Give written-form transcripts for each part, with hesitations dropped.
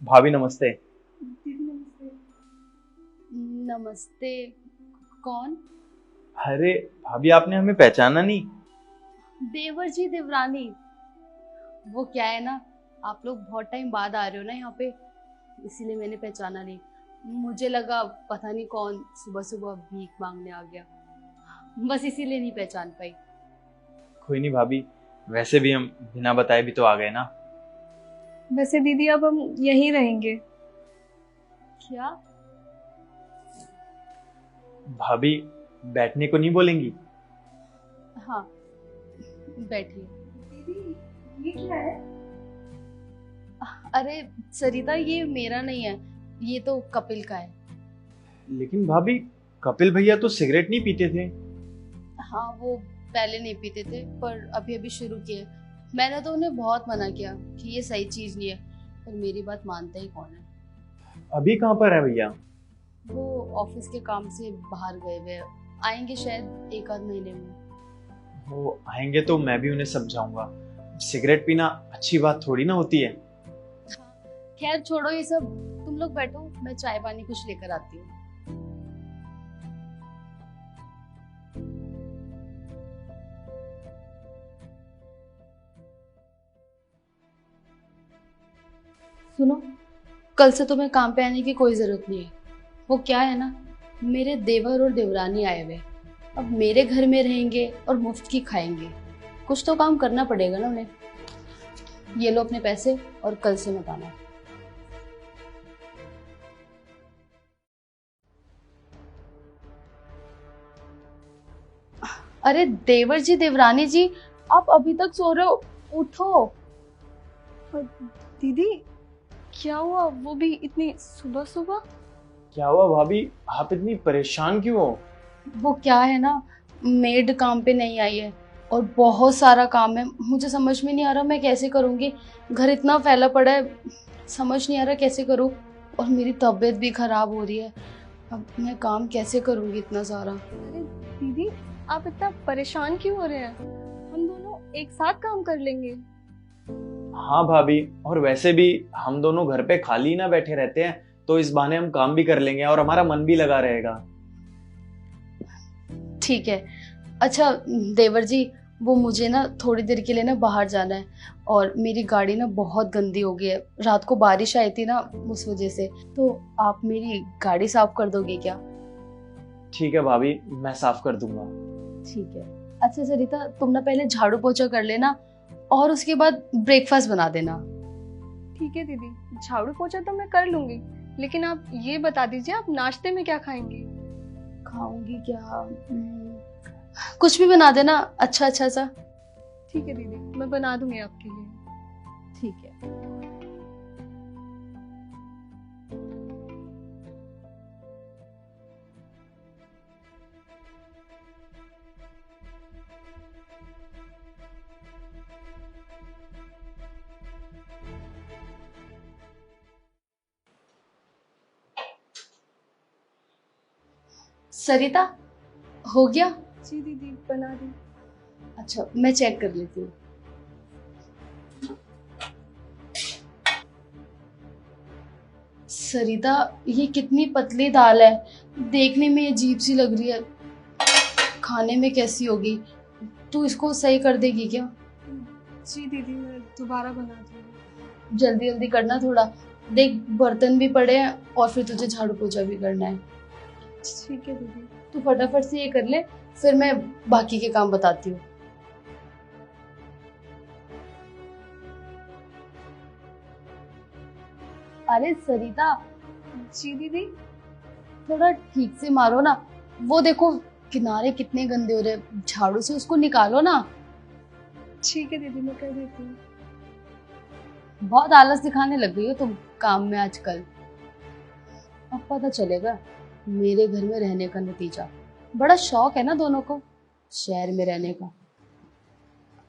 भाभी नमस्ते। दीदी नमस्ते। नमस्ते। कौन? अरे भाभी, आपने हमें पहचाना नहीं? देवर जी, देवरानी। वो क्या है ना, आप लोग बहुत टाइम बाद आ रहे हो ना यहाँ पे, इसीलिए मैंने पहचाना नहीं। मुझे लगा पता नहीं कौन सुबह सुबह भीख मांगने आ गया, बस इसीलिए नहीं पहचान पाई। कोई नहीं भाभी, वैसे भी हम बिना बताए भी तो आ गए ना। वैसे दीदी अब हम यहीं रहेंगे। क्या? भाभी, बैठने को नहीं बोलेंगी? हाँ, बैठिए। दीदी ये क्या है? अरे सरिता, ये मेरा नहीं है, ये तो कपिल का है। लेकिन भाभी, कपिल भैया तो सिगरेट नहीं पीते थे। हाँ, वो पहले नहीं पीते थे पर अभी अभी शुरू किए। मैंने तो उन्हें बहुत मना किया कि ये सही चीज नहीं है, पर मेरी बात मानता ही कौन है। अभी कहाँ पर है भैया? वो ऑफिस के काम से बाहर गए हुए हैं। आएंगे शायद एक आध महीने में। वो आएंगे तो मैं भी उन्हें समझाऊंगा। सिगरेट पीना अच्छी बात थोड़ी ना होती है। खैर छोड़ो ये सब, तुम लोग बैठो, मैं चाय पानी कुछ लेकर आती हूँ। सुनो, कल से तुम्हें काम पे आने की कोई जरूरत नहीं है। वो क्या है ना, मेरे देवर और देवरानी आए हुए, अब मेरे घर में रहेंगे और मुफ्त की खाएंगे। कुछ तो काम करना पड़ेगा ना उन्हें। ये लो अपने पैसे और कल से मत आना। अरे देवर जी, देवरानी जी, आप अभी तक सो रहे हो? उठो। और दीदी क्या हुआ, वो भी इतनी सुबह सुबह? क्या हुआ भाभी, आप इतनी परेशान क्यों हो? वो क्या है ना, मेड काम पे नहीं आई है और बहुत सारा काम है। मुझे समझ में नहीं आ रहा मैं कैसे करूँगी। घर इतना फैला पड़ा है, समझ नहीं आ रहा कैसे करूँ। और मेरी तबीयत भी खराब हो रही है, अब मैं काम कैसे करूँगी इतना सारा। अरे दीदी आप इतना परेशान क्यों हो रहे हैं? हम दोनों एक साथ काम कर लेंगे। हाँ भाभी, और वैसे भी हम दोनों घर पे खाली ना बैठे रहते हैं, तो इस बहाने हम काम भी कर लेंगे और हमारा मन भी लगा रहेगा। ठीक है। अच्छा देवर जी, वो मुझे ना थोड़ी देर के लिए ना बाहर जाना है और मेरी गाड़ी ना बहुत गंदी हो गई है। रात को बारिश आई थी ना, उस वजह से। तो आप मेरी गाड़ी साफ कर दोगे क्या? ठीक है भाभी, मैं साफ कर दूंगा। ठीक है। अच्छा सरिता, तुम ना पहले झाड़ू पोछा कर लेना और उसके बाद ब्रेकफास्ट बना देना। ठीक है दीदी, झाड़ू पोछा तो मैं कर लूंगी, लेकिन आप ये बता दीजिए आप नाश्ते में क्या खाएंगी? खाऊंगी क्या? कुछ भी बना देना, अच्छा अच्छा सा। ठीक है दीदी, मैं बना दूंगी आपके लिए। ठीक है। सरिता, हो गया? जी दीदी बना दी। अच्छा, मैं चेक कर लेती हूँ। सरिता, ये कितनी पतली दाल है, देखने में अजीब सी लग रही है, खाने में कैसी होगी? तू इसको सही कर देगी क्या? जी दीदी मैं दोबारा बना दूंगी। जल्दी जल्दी करना थोड़ा, देख बर्तन भी पड़े हैं और फिर तुझे झाड़ू पोछा भी करना है। ठीक है दीदी। तू फटाफट से ये कर ले, फिर मैं बाकी के काम बताती हूँ। अरे सरिता, जी दीदी। थोड़ा ठीक से मारो ना, वो देखो किनारे कितने गंदे हो रहे हैं, झाड़ू से उसको निकालो ना। ठीक है दीदी मैं कर देती हूँ। बहुत आलस दिखाने लग गई हो तुम काम में आजकल। अब पता चलेगा मेरे घर में रहने का नतीजा। बड़ा शौक है ना दोनों को शहर में रहने का,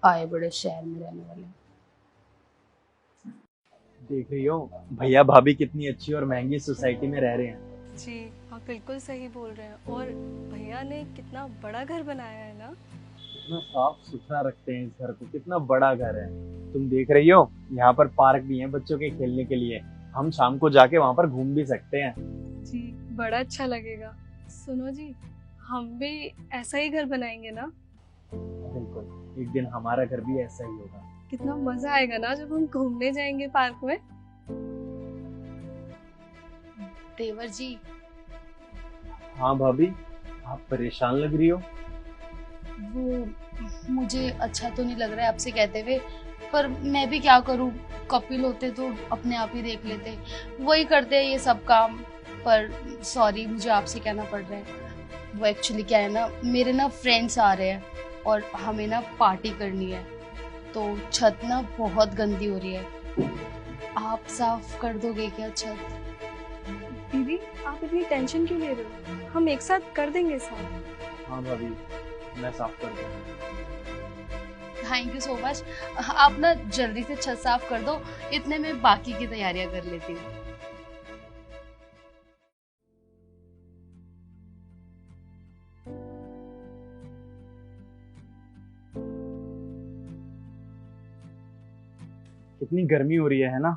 आए बड़े शहर में रहने वाले। देख रही हो भैया भाभी कितनी अच्छी और महंगी सोसाइटी में रह रहे हैं। जी आप बिल्कुल सही बोल रहे हैं। और भैया ने कितना बड़ा घर बनाया है ना। कितना साफ सुथरा रखते हैं इस घर को, कितना बड़ा घर है। तुम देख रही हो, यहाँ पर पार्क भी है बच्चों के खेलने के लिए। हम शाम को जाके वहां पर घूम भी सकते हैं। जी बड़ा अच्छा लगेगा। सुनो जी, हम भी ऐसा ही घर बनाएंगे ना? बिल्कुल, एक दिन हमारा घर भी ऐसा ही होगा। कितना मजा आएगा ना जब हम घूमने जाएंगे पार्क में। देवर जी, हाँ भाभी, आप परेशान लग रही हो। वो मुझे अच्छा तो नहीं लग रहा है आपसे कहते हुए, पर मैं भी क्या करूं, कपिल होते तो अपने आप ही देख लेते, वही करते हैं ये सब काम। पर सॉरी, मुझे आपसे कहना पड़ रहा है। वो एक्चुअली क्या है ना, मेरे ना फ्रेंड्स आ रहे हैं और हमें ना पार्टी करनी है, तो छत ना बहुत गंदी हो रही है। आप साफ कर दोगे क्या छत? दीदी आप इतनी टेंशन क्यों ले रहे हो, हम एक साथ कर देंगे साफ। हाँ भाभी, मैं साफ कर दूंगा। Thank you so much. आप ना जल्दी से छत साफ कर दो, इतने में बाकी की तैयारियां कर लेती हूँ। कितनी गर्मी हो रही है ना।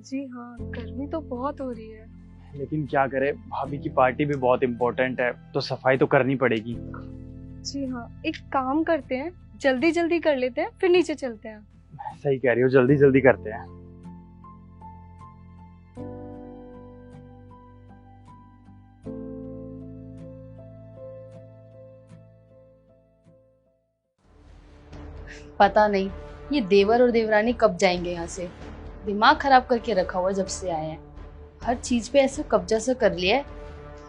जी हाँ, गर्मी तो बहुत हो रही है। लेकिन क्या करे, भाभी की पार्टी भी बहुत इम्पोर्टेंट है, तो सफाई तो करनी पड़ेगी। जी हाँ, एक काम करते हैं, जल्दी जल्दी कर लेते हैं, फिर नीचे चलते हैं। सही कह रही हो, जल्दी जल्दी करते हैं। पता नहीं ये देवर और देवरानी कब जाएंगे यहाँ से। दिमाग खराब करके रखा हुआ जब से आए हैं। हर चीज पे ऐसा कब्जा सा कर लिया है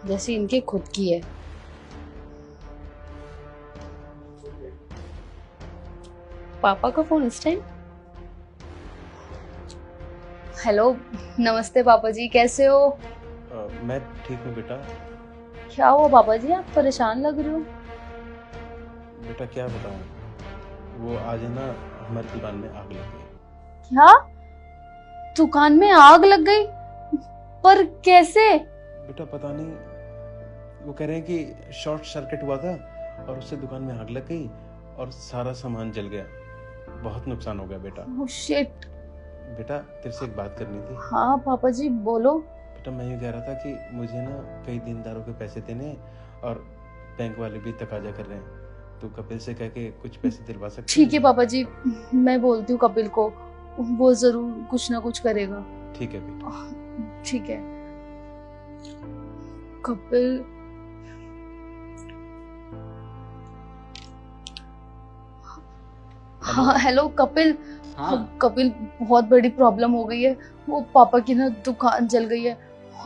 जैसे इनके खुद की है। पापा का फोन इस टाइम। हेलो, नमस्ते पापा जी, कैसे हो? मैं ठीक हूँ बेटा। क्या हुआ पापा जी, आप परेशान लग रहे हो? बेटा क्या बताऊँ, वो आज है ना हमारी दुकान में आग लग गई। क्या? दुकान में आग लग गई? पर कैसे? बेटा पता नहीं, वो कह रहे हैं कि शॉर्ट सर्किट हुआ था और उससे दुकान में आग लग गई और सारा सामान जल गया। बहुत नुकसान हो गया बेटा। Oh shit. बेटा तेरे से एक बात करनी थी। हाँ पापा जी बोलो। बेटा मैं ये कह रहा था कि मुझे ना कई देनदारों के पैसे देने हैं और बैंक वाले भी तकाजा कर रहे हैं, तो कपिल से कह के कुछ पैसे दिलवा सकते ठीक है पापा जी, मैं बोलती हूँ कपिल को, वो जरूर कुछ ना कुछ करेगा। ठीक है बेटा। ठीक है कपिल। हाँ हेलो कपिल। हाँ कपिल, बहुत बड़ी प्रॉब्लम हो गई है। वो पापा की ना दुकान जल गई है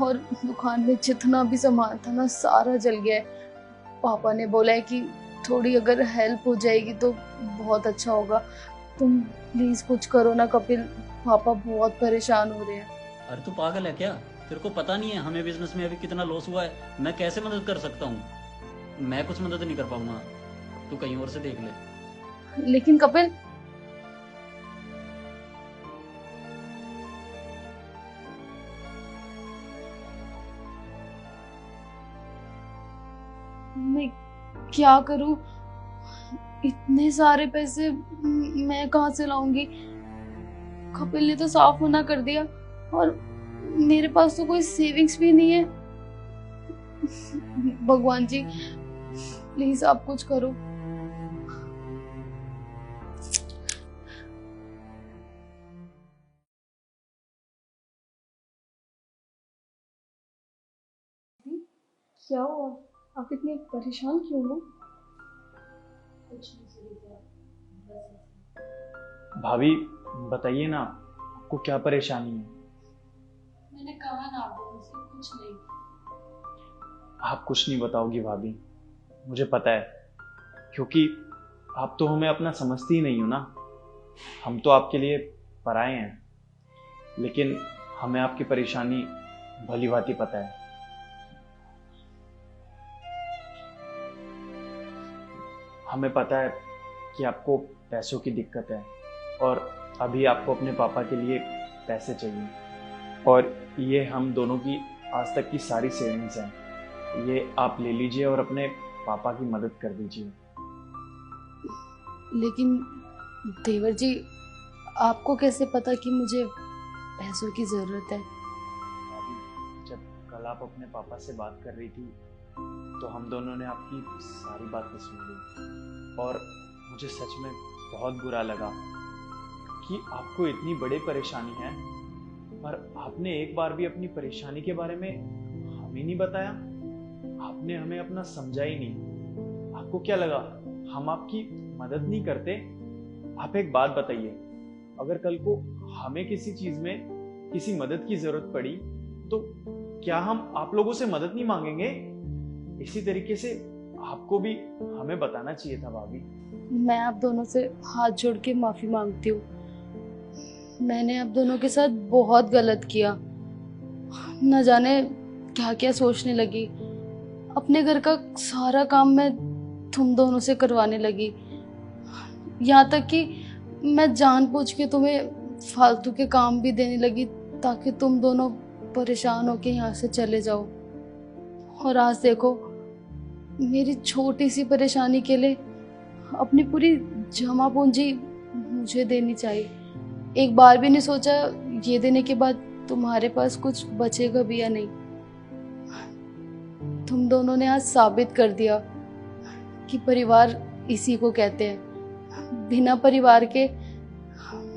और दुकान में जितना भी सामान था ना सारा जल गया है। पापा ने बोला है कि थोड़ी अगर हेल्प हो जाएगी तो बहुत अच्छा होगा। तुम प्लीज कुछ करो ना कपिल, पापा बहुत परेशान हो रहे हैं। अरे तू पागल है क्या? तेरे को पता नहीं है हमें बिजनेस में अभी कितना लॉस हुआ है? मैं कैसे मदद कर सकता हूँ? मैं कुछ मदद नहीं कर पाऊंगा, तू कहीं और से देख ले। लेकिन कपिल, मैं क्या करूं? इतने सारे पैसे मैं कहाँ से लाऊंगी? कपिल ने तो साफ मना कर दिया और मेरे पास तो कोई सेविंग्स भी नहीं है। भगवान जी प्लीज आप कुछ करो। क्या हुआ, आप इतनी परेशान क्यों हो? भाभी बताइए ना, आपको क्या परेशानी है? मैंने कहा ना आपको, मुझसे कुछ नहीं। आप कुछ नहीं बताओगी भाभी, मुझे पता है, क्योंकि आप तो हमें अपना समझती ही नहीं हो ना। हम तो आपके लिए पराए हैं, लेकिन हमें आपकी परेशानी भली भांति पता है। हमें पता है कि आपको पैसों की दिक्कत है और अभी आपको अपने पापा के लिए पैसे चाहिए, और ये हम दोनों की आज तक की सारी सेविंग्स हैं। ये आप ले लीजिए और अपने पापा की मदद कर दीजिए। लेकिन देवर जी, आपको कैसे पता कि मुझे पैसों की ज़रूरत है। भाभी, जब कल आप अपने पापा से बात कर रही थी तो हम दोनों ने आपकी सारी बातें सुन ली और मुझे सच में बहुत बुरा लगा कि आपको इतनी बड़ी परेशानी है पर आपने एक बार भी अपनी परेशानी के बारे में हमें नहीं बताया। आपने हमें अपना समझा ही नहीं। आपको क्या लगा हम आपकी मदद नहीं करते? आप एक बात बताइए, अगर कल को हमें किसी चीज में किसी मदद की जरूरत पड़ी तो क्या हम आप लोगों से मदद नहीं मांगेंगे? इसी तरीके से आपको भी हमें बताना चाहिए था भाभी। मैं आप दोनों से हाथ जोड़ के माफ़ी मांगती हूँ। मैंने आप दोनों के साथ बहुत गलत किया। न जाने क्या क्या सोचने लगी। अपने घर का सारा काम मैं तुम दोनों से करवाने लगी। यहाँ तक कि मैं जानबूझ के तुम्हें फालतू के काम भी देने लगी ताकि तुम दोनों परेशान होके यहाँ से चले जाओ। और आज देखो, मेरी छोटी सी परेशानी के लिए अपनी पूरी जमा पूंजी मुझे देनी चाहिए। एक बार भी नहीं सोचा ये देने के बाद तुम्हारे पास कुछ बचेगा भी या नहीं। तुम दोनों ने आज साबित कर दिया कि परिवार इसी को कहते हैं। बिना परिवार के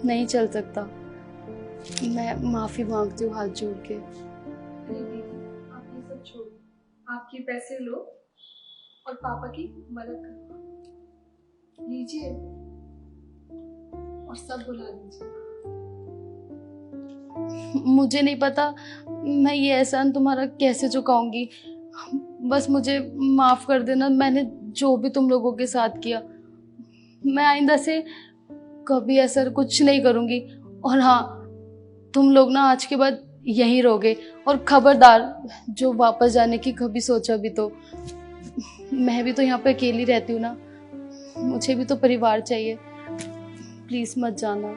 नहीं चल सकता। मैं माफी मांगती हूँ हाथ जोड़ के। अरे दीदी, आप ये सब छोड़ो, आपके पैसे लो और पापा की मदद करो। लीजिए और सब बुला लीजिए। मुझे नहीं पता मैं ये एहसान तुम्हारा कैसे चुकाऊंगी। बस मुझे माफ कर देना, मैंने जो भी तुम लोगों के साथ किया। मैं आइंदा से कभी ऐसा कुछ नहीं करूंगी। और हाँ, तुम लोग ना आज के बाद यहीं रहोगे। और खबरदार, जो वापस जाने की कभी सोचा भी तो, मैं भी तो यहाँ पे अकेली रहती हूँ ना, मुझे भी तो परिवार चाहिए। प्लीज मत जाना।